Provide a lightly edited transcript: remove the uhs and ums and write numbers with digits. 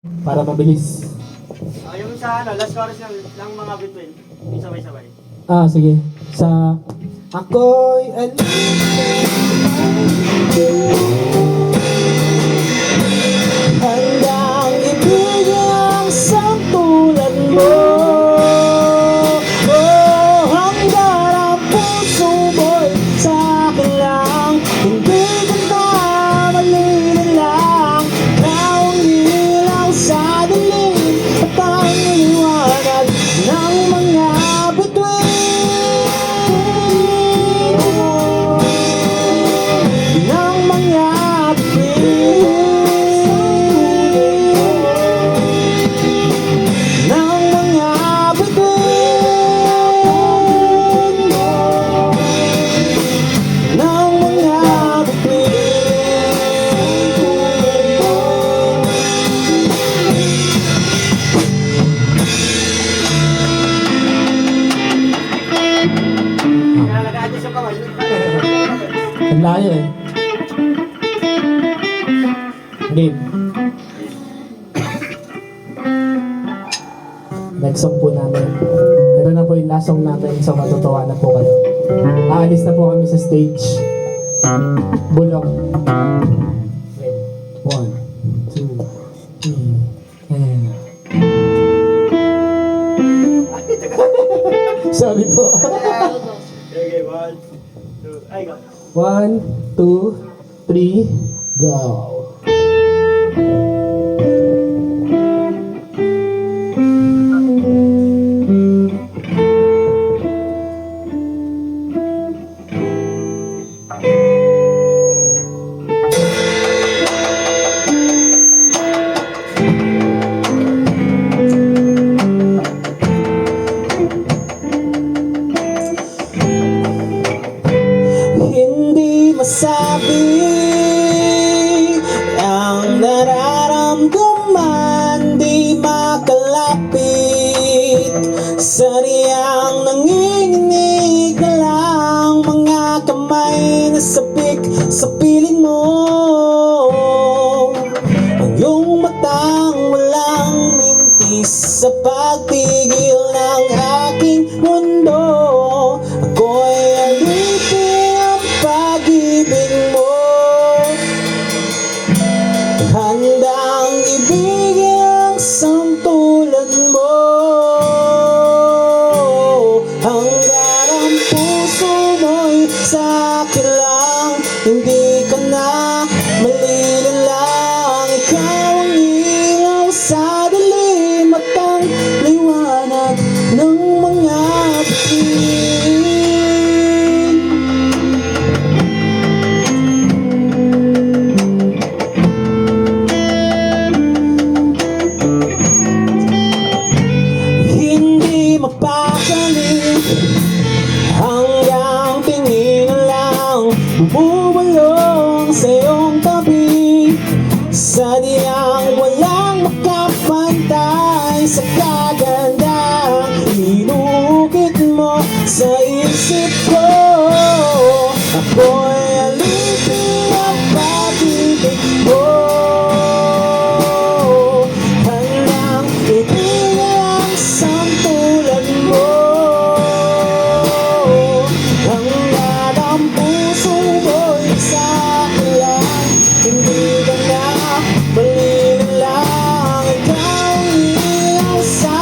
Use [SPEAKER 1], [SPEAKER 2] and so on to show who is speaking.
[SPEAKER 1] Para mabilis.
[SPEAKER 2] Yung sa last chorus ng mga between, yung sabay-sabay.
[SPEAKER 1] Sige. Sa ako'y handang ibigay ang tulad mo. Oh, hanggang ang puso mo'y sa akin lang. Hindi ko na malililang. Ikaw ang ilaw sa dilim at ang liwanag ng mga bituin. Ng mga bituin. Ng mga bituin. Ng mga
[SPEAKER 2] Nalagaan niya sa kamay.
[SPEAKER 1] Ang layo eh. Game. Next song po namin. Ito na po yung last song namin, so matutuwa na po kayo. Aalis na po kami sa stage. Bulok. One, two, three, and... Sorry po.
[SPEAKER 2] Okay, 1, 2, ay go.
[SPEAKER 1] 1, 2, 3, go. Hindi masabi ang nararamdaman, di makalapit. Sadyang nanginginig na lang mga kamay na sabik sa piling mo. Ang iyong matang walang mintis sa pagpigil ng aking mundo. Ako'y alipin ang pag-ibig mo. Handang ibigay ang tulad mo. Hanggang ang puso mo'y sa akin lang. Hindi ka na malililang. Ikaw ang ilaw sa dilim at ang liwanag ng mga bituin. Hindi mapakali hanggang tingin na lang bumubulong sa iyong tabi. Sadyang walang makapantay sa kagandahang inukit mo sa isip ko. Ako'y alipin ang pag-ibig mo. Handang ibigay ang tulad mo. Hanggang ang puso mo'y sa akin lang. Hindi ka na malililang. Ikaw ang ilaw sa